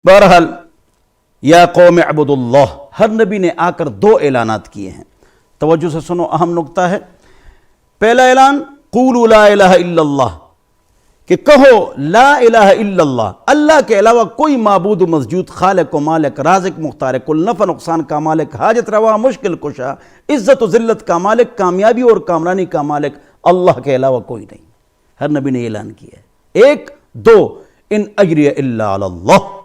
بہرحال یا قوم اعبداللہ، ہر نبی نے آ کر دو اعلانات کیے ہیں، توجہ سے سنو، اہم نکتہ ہے۔ پہلا اعلان قولوا لا الہ الا اللہ، کہ کہو لا الہ الا اللہ، اللہ کے علاوہ کوئی معبود و مسجود، خالق و مالک، رازق مختار کل، نفع نقصان کا مالک، حاجت روا مشکل کشا، عزت و ذلت کا مالک، کامیابی اور کامرانی کا مالک اللہ کے علاوہ کوئی نہیں۔ ہر نبی نے اعلان کیا ہے۔ ایک، دو، ان اجری الا علی اللہ،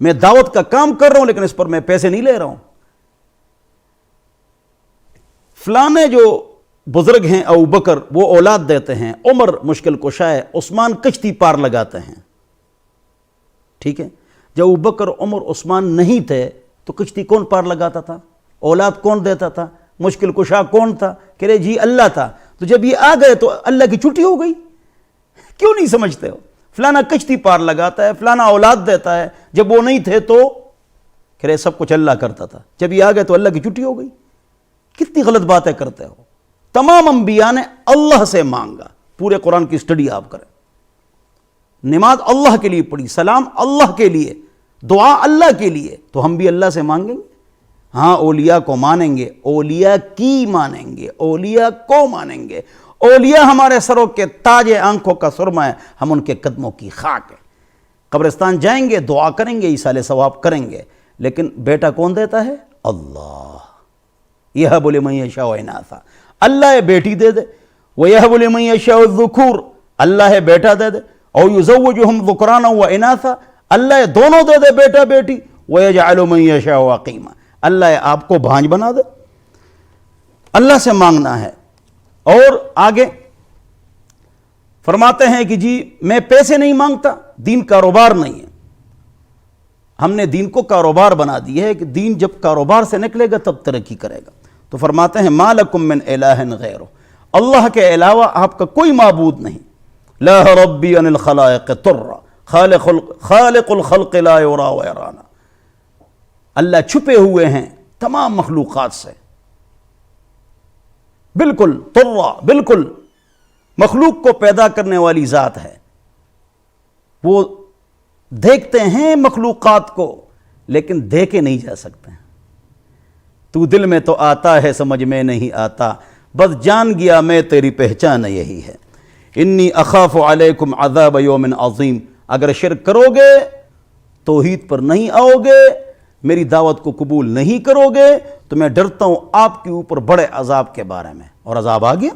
میں دعوت کا کام کر رہا ہوں لیکن اس پر میں پیسے نہیں لے رہا ہوں۔ فلانے جو بزرگ ہیں ابو بکر، وہ اولاد دیتے ہیں، عمر مشکل کشا ہے، عثمان کشتی پار لگاتے ہیں، ٹھیک ہے؟ جب ابو بکر، عمر، عثمان نہیں تھے تو کشتی کون پار لگاتا تھا؟ اولاد کون دیتا تھا؟ مشکل کشا کون تھا؟ کہہ رہے جی اللہ تھا۔ تو جب یہ آ گئے تو اللہ کی چھٹی ہو گئی؟ کیوں نہیں سمجھتے ہو؟ فلانا کشتی پار لگاتا ہے، فلانا اولاد دیتا ہے، جب وہ نہیں تھے تو کہہ رہے سب کچھ اللہ کرتا تھا، جب یہ آ گئے تو اللہ کی چھٹی ہو گئی؟ کتنی غلط باتیں کرتے ہو۔ تمام انبیاء نے اللہ سے مانگا، پورے قرآن کی سٹڈی آپ کریں، نماز اللہ کے لیے پڑھی، سلام اللہ کے لیے، دعا اللہ کے لیے، تو ہم بھی اللہ سے مانگیں گے؟ ہاں اولیاء کو مانیں گے، اولیاء کی مانیں گے، اولیاء کو مانیں گے۔ اولیاء ہمارے سروں کے تاج، آنکھوں کا سرمہ ہے، ہم ان کے قدموں کی خاک ہیں۔ قبرستان جائیں گے، دعا کریں گے، ایصال ثواب کریں گے، لیکن بیٹا کون دیتا ہے؟ اللہ۔ یہب لمن یشاء اناثا، اللہ ہے بیٹی دے دے، ویہب لمن یشاء الذکور، اللہ ہے بیٹا دے دے، او یزوجہم ذکرانا واناثا، اللہ ہے دونوں دے دے، بیٹا بیٹی، ویجعل من یشاء عقیما، اللہ ہے آپ کو بھانج بنا دے۔ اللہ سے مانگنا ہے۔ اور آگے فرماتے ہیں کہ جی میں پیسے نہیں مانگتا، دین کاروبار نہیں ہے۔ ہم نے دین کو کاروبار بنا دیا ہے کہ دین جب کاروبار سے نکلے گا تب ترقی کرے گا۔ تو فرماتے ہیں ما لکم من الہ غیرہ، اللہ کے علاوہ آپ کا کوئی معبود نہیں۔ لا ربی عن الخلائق طرا، خالق الخلق لا یرا ویرانا، اللہ چھپے ہوئے ہیں تمام مخلوقات سے، بالکل طرا، بالکل مخلوق کو پیدا کرنے والی ذات ہے۔ وہ دیکھتے ہیں مخلوقات کو لیکن دیکھے نہیں جا سکتے۔ تو دل میں تو آتا ہے سمجھ میں نہیں آتا، بس جان گیا میں تیری پہچان یہی ہے۔ انی اخاف علیکم عذاب یوم عظیم، اگر شرک کرو گے، توحید پر نہیں آؤ گے، میری دعوت کو قبول نہیں کرو گے، تو میں ڈرتا ہوں آپ کے اوپر بڑے عذاب کے بارے میں، اور عذاب آ گیا۔